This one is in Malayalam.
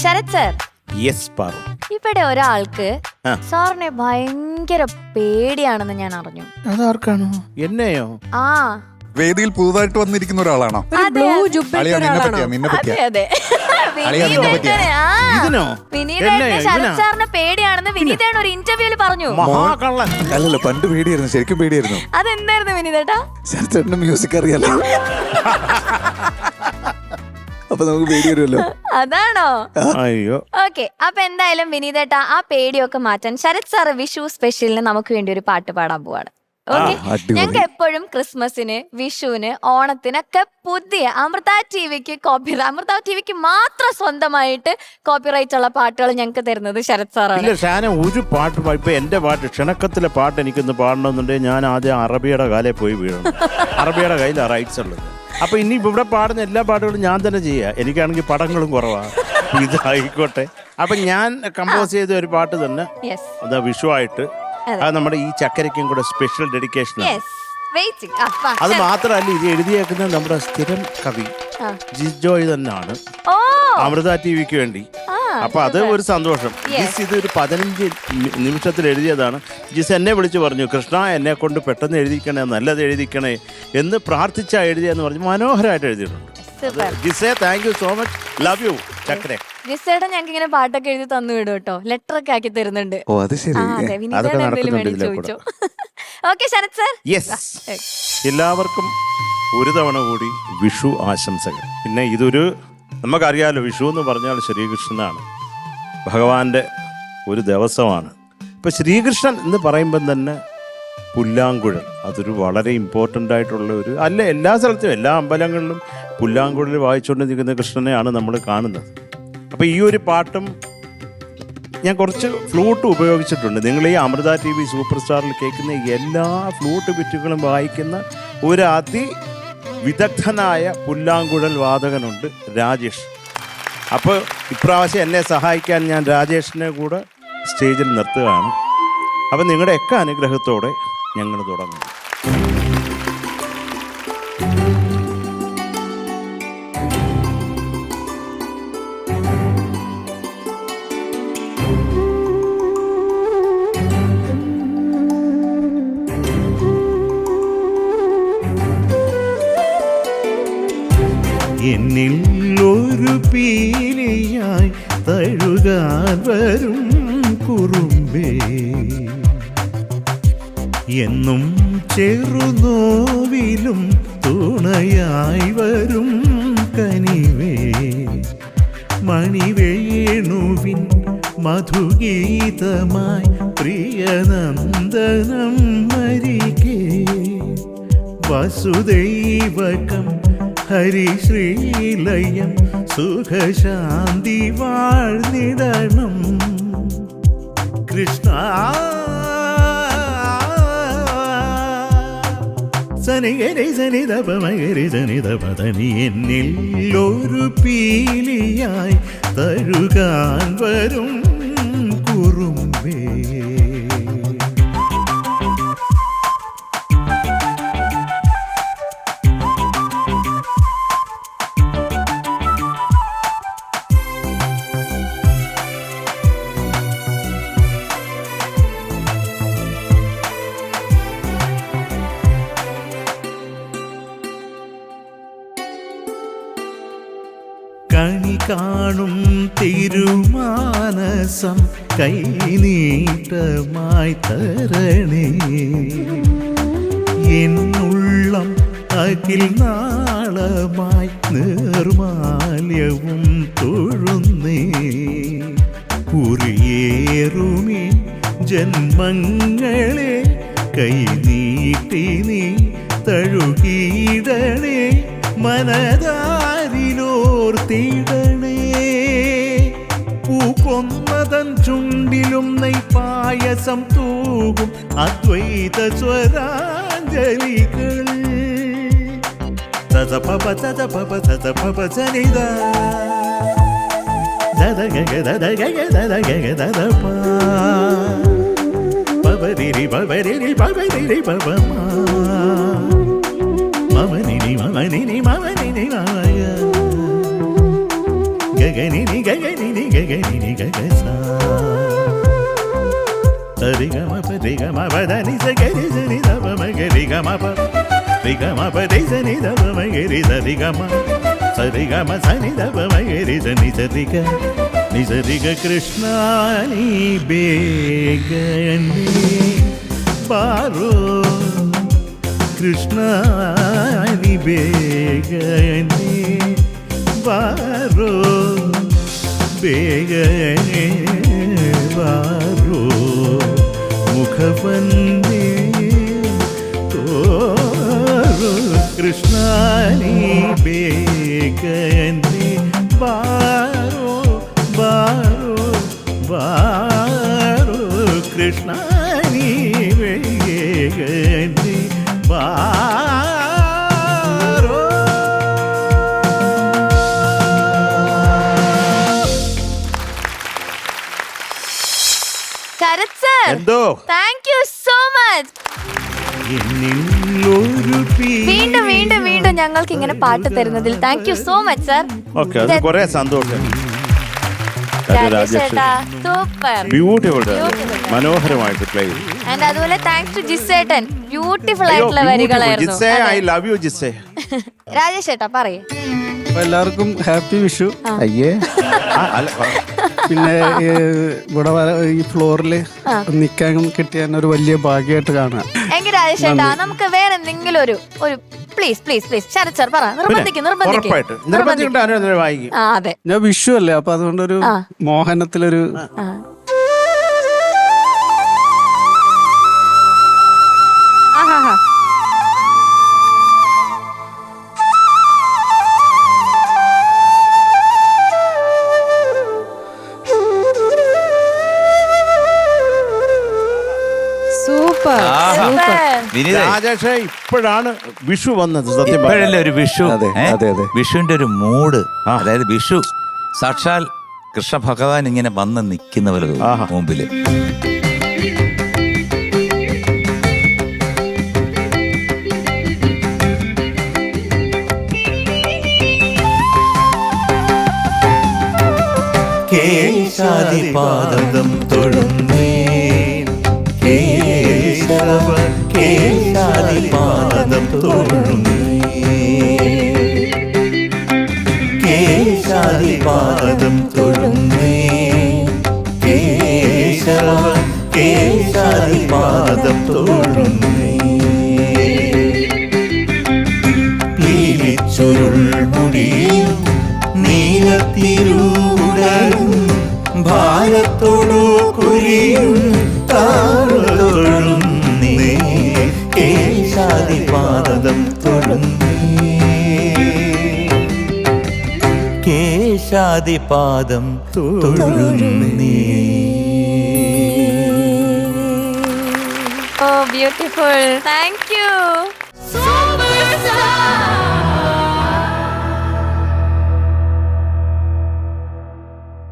Sarath sir, yes Paru. ഇവിടെ ഒരാൾക്ക് സാറിനെ ഭയങ്കര പേടിയാണെന്ന് ഞാൻ അറിഞ്ഞു. അതാർക്കാണോ? എന്നെയോ? ആ, വേദിയിൽ പുതുതായിട്ട് വന്നിരിക്കുന്ന ഒരാളാണോ? നിന്നെ പറ്റിയാ അതെ വിനീതേട്ടന് ശരത് സാറിനെ പേടിയാണെന്ന് വിനീതേട്ടൻ ഒരു ഇന്റർവ്യൂല് പറഞ്ഞു. മഹാകള്ളൻ. അല്ലല്ല, പണ്ട് പേടിയായിരുന്നു, ശരിക്കും പേടിയായിരുന്നു. അതെന്തായിരുന്നു വിനീതേട്ടാ? ശരത്തേട്ടന് മ്യൂസിക് അറിയാലോ, അപ്പൊ നമുക്ക് പേടി വരുമല്ലോ. അതാണോ? അയ്യോ. ഓക്കെ, അപ്പൊ എന്തായാലും വിനീതേട്ടാ ആ പേടിയൊക്കെ മാറ്റാൻ ശരത് സാർ വിഷു സ്പെഷ്യലിന് നമുക്ക് വേണ്ടി ഒരു പാട്ട് പാടാൻ പോവാണ്. ഓക്കെ, ഞങ്ങൾക്ക് എപ്പോഴും ക്രിസ്മസിന്, വിഷുവിന്, ഓണത്തിനൊക്കെ പുതിയ അമൃത ടിവിക്ക് മാത്രം സ്വന്തമായിട്ട് കോപ്പിറൈറ്റ് ഉള്ള പാട്ടുകൾ ഞങ്ങൾക്ക് തരുന്നത് ശരത് സാറാണ്. ഷാന ഒരു പാട്ട് ഇപ്പൊ എന്റെ പാട്ട് ക്ഷണക്കത്തിലെ പാട്ട് എനിക്കൊന്ന് പാടണമെന്നുണ്ടെങ്കിൽ ഞാൻ ആദ്യം അറബിയുടെ കാലേ പോയി വീഴണം. അറബിയുടെ കയ്യിലാണ് റൈറ്റ്സ് ഉള്ളത്. അപ്പൊ ഇനി ഇവിടെ പാടുന്ന എല്ലാ പാട്ടുകളും ഞാൻ തന്നെ ചെയ്യാം. എനിക്കാണെങ്കിൽ പടങ്ങളും കുറവാണ്. ഇതായിക്കോട്ടെ. അപ്പൊ ഞാൻ കമ്പോസ് ചെയ്ത ഒരു പാട്ട് തന്നെ അതാ വിഷു ആയിട്ട്, അത് നമ്മുടെ ഈ ചക്കരയ്ക്കും കൂടെ സ്പെഷ്യൽ ഡെഡിക്കേഷൻ. അത് മാത്രമല്ല, ഇത് എഴുതിയേക്കുന്നത് നമ്മുടെ സ്ഥിരം കവി ജിജോയ് തന്നെയാണ്, അമൃത ടിവിക്ക് വേണ്ടി. അപ്പൊ അത് ഒരു സന്തോഷം. ജിസ് ഇത് ഒരു 15 നിമിഷത്തിൽ എഴുതിയതാണ്. ജിസ് എന്നെ വിളിച്ചു പറഞ്ഞു, കൃഷ്ണ എന്നെ കൊണ്ട് പെട്ടെന്ന് എഴുതിക്കണേ, നല്ലത് എഴുതിക്കണേ എന്ന് പ്രാർത്ഥിച്ചാ എഴുതിയെന്ന് പറഞ്ഞു. മനോഹരമായിട്ട് എഴുതിയിട്ടുണ്ട്. ജിസേ, thank you so much, love you ചക്കരെ. ജിസേട്ടൻ ഞങ്ങൾക്ക് ഇങ്ങനെ പാട്ടൊക്കെ എഴുതി തന്നു വിടും കേട്ടോ, ലെറ്റർ ഒക്കെ ആക്കി തരുന്നുണ്ട്. ഓക്കെ ശരത് സർ, എല്ലാവർക്കും ഒരു തവണ കൂടി വിഷു ആശംസകൾ. പിന്നെ ഇതൊരു നമുക്കറിയാലോ, വിഷു എന്ന് പറഞ്ഞാൽ ശ്രീകൃഷ്ണനാണ്, ഭഗവാന്റെ ഒരു ദിവസമാണ്. ഇപ്പം ശ്രീകൃഷ്ണൻ എന്ന് പറയുമ്പം തന്നെ പുല്ലാങ്കുഴൽ അതൊരു വളരെ ഇമ്പോർട്ടൻ്റ് ആയിട്ടുള്ള ഒരു, അല്ല എല്ലാ സ്ഥലത്തും എല്ലാ അമ്പലങ്ങളിലും പുല്ലാങ്കുഴൽ വായിച്ചുകൊണ്ട് നിൽക്കുന്ന കൃഷ്ണനെയാണ് നമ്മൾ കാണുന്നത്. അപ്പോൾ ഈ ഒരു പാട്ടും ഞാൻ കുറച്ച് ഫ്ലൂട്ട് ഉപയോഗിച്ചിട്ടുണ്ട്. നിങ്ങൾ ഈ അമൃത ടി വി സൂപ്പർ സ്റ്റാറിൽ കേൾക്കുന്ന എല്ലാ ഫ്ലൂട്ട് ബിറ്റുകളും വായിക്കുന്ന ഒരു വിദഗ്ധനായ പുല്ലാങ്കുഴൽ വാദകനുണ്ട്, രാജേഷ്. അപ്പോൾ ഇപ്രാവശ്യം എന്നെ സഹായിക്കാൻ ഞാൻ രാജേഷിനെ കൂടെ സ്റ്റേജിൽ നിർത്തുകയാണ്. അപ്പം നിങ്ങളുടെയൊക്കെ അനുഗ്രഹത്തോടെ ഞങ്ങൾ തുടങ്ങും. എന്നിൽ ഒരു പീലിയായി തഴുകാൻ വരും കുറുമ്പേ, എന്നും ചെറുനോവിലും തുണയായി വരും കനിവേ, മണിവേണുവിൻ മധുഗീതമായി പ്രിയനന്ദനം മരികേ, വസുദൈവകം ഹരിശ്രീലയം സുഖശാന്തി വാഴ്ന്നിടണം കൃഷ്ണ. സനിഗരി സനിധപ മകരി സനിധപതനി എന്നിൽ ഒരു പീലിയായി തഴുകാൻ വരും കുറുമ്പേ. കണി കാണും തിരുമാനസം കൈനീട്ടമായി തരണേ, എന്നുള്ളം അകിൽ നാളമായി നിർമാല്യവും തൊഴുന്നേ, കുറിയേറുമീ ജന്മങ്ങളെ കൈനീട്ടി നീ തഴുകിയിടണേ, മനതാരിലോർത്തിടണേ, പൂക്കൊന്നതൻ ചുണ്ടിലും നെയ്പായസം തൂകും അദ്വൈത സ്വരാഞ്ജലികൾ. സദപപ സദപപ സദപപ സനിദ ദദഗഗ ദദഗഗ ദദഗഗ ദദപ പവരിരി പവരിരി പവരിരി പവമ മമനിനി മമനിനി മമനിനി മമയ ഗഗനിനി ഗഗനിനി ഗഗനി ഗഗസാ സരിഗമ പരിഗമ പദനി സഗരി സനി ദപ മഗരി ഗമ പ റിഗമ പദി സനി ദപ മഗരി സരിഗമ സരിഗമ സനി ദപ മഗരി സനി സരിഗ നിസരിഗ കൃഷ്ണ നീ ബേഗനി ബാരോ കൃഷ്ണ നീ ബേഗനി ബാരോ ಬೇಗನೆ ಬಾರೋ ಮುಖವನ್ನೇ ತೋರು ಕೃಷ್ಣ ನೀ ಬೇಗನೆ ಬಾರೋ ಬಾರೋ ಬಾರೋ ಕೃಷ್ಣ ನೀ ಬೇಗನೆ ಬಾರೋ ശരത് സർ, എന്തോ താങ്ക് യു സോ മച്ച്. വീണ്ടും വീണ്ടും വീണ്ടും ഞങ്ങൾക്ക് ഇങ്ങനെ പാട്ട് തരുന്നതിൽ thank you so much sir. Okay, അത് കുറെ സന്തോഷം. രാജേഷ് ചേട്ടാ സൂപ്പർ, ബ്യൂട്ടിഫുൾ, മനോഹരമായിട്ട് പ്ലേ ചെയ്തു. ആൻഡ് അതുപോലെ താങ്ക്സ് ടു ജിസേട്ടൻ, ബ്യൂട്ടിഫുൾ ആയിട്ടുള്ള വരികളായിരുന്നു. ഐ ലവ് യു ജിസേ. രാജേഷ് ചേട്ടാ പറയേ. എല്ലാവർക്കും ഹാപ്പി വിഷു. അയ്യേ പിന്നെ ഇവിടെ ഈ ഫ്ലോറിൽ നിൽക്കാൻ കിട്ടിയ ഒരു വലിയ ഭാഗ്യമായിട്ട് കാണാം. എങ്കിൽ രാജേഷ് ചേട്ടാ നമുക്ക് വേറെ എന്തെങ്കിലും ഒരു please please please Sarath sir പറ, നിർബന്ധിക്കും ആ അതെ. ഞാൻ വിഷു അല്ലേ, അപ്പൊ അതുകൊണ്ടൊരു മോഹനത്തിലൊരു രാജേഷേ, ഇപ്പോഴാണ് വിഷു വന്നത്. സത്യം ഇപ്പോഴല്ലേ ഒരു വിഷു. അതെ, അതെ, അതെ. വിഷുവിന്റെ ഒരു മൂഡ്, അതായത് വിഷു സാക്ഷാൽ കൃഷ്ണ ഭഗവാൻ ഇങ്ങനെ വന്ന് നിൽക്കുന്ന പോലെ തോന്നും മുമ്പില്. കേശാദിപാദം തൊഴുന്നേ കേശവ കേശാദിപാദം തൊഴുന്നേ കേശാദിപാദം തൊഴുന്നേ കേശവ കേശാദിപാദം തൊഴുന്നേ പീലിച്ചുരുൾ മുടിയും നീലത്തിരൂടലും ഭാരത്തോടു കുരിയും തൊഴുന്നേ കേശാദിപാദം തൊഴുന്നേ കേശാദിപാദം തൊഴുന്നേ. Oh beautiful, thank U.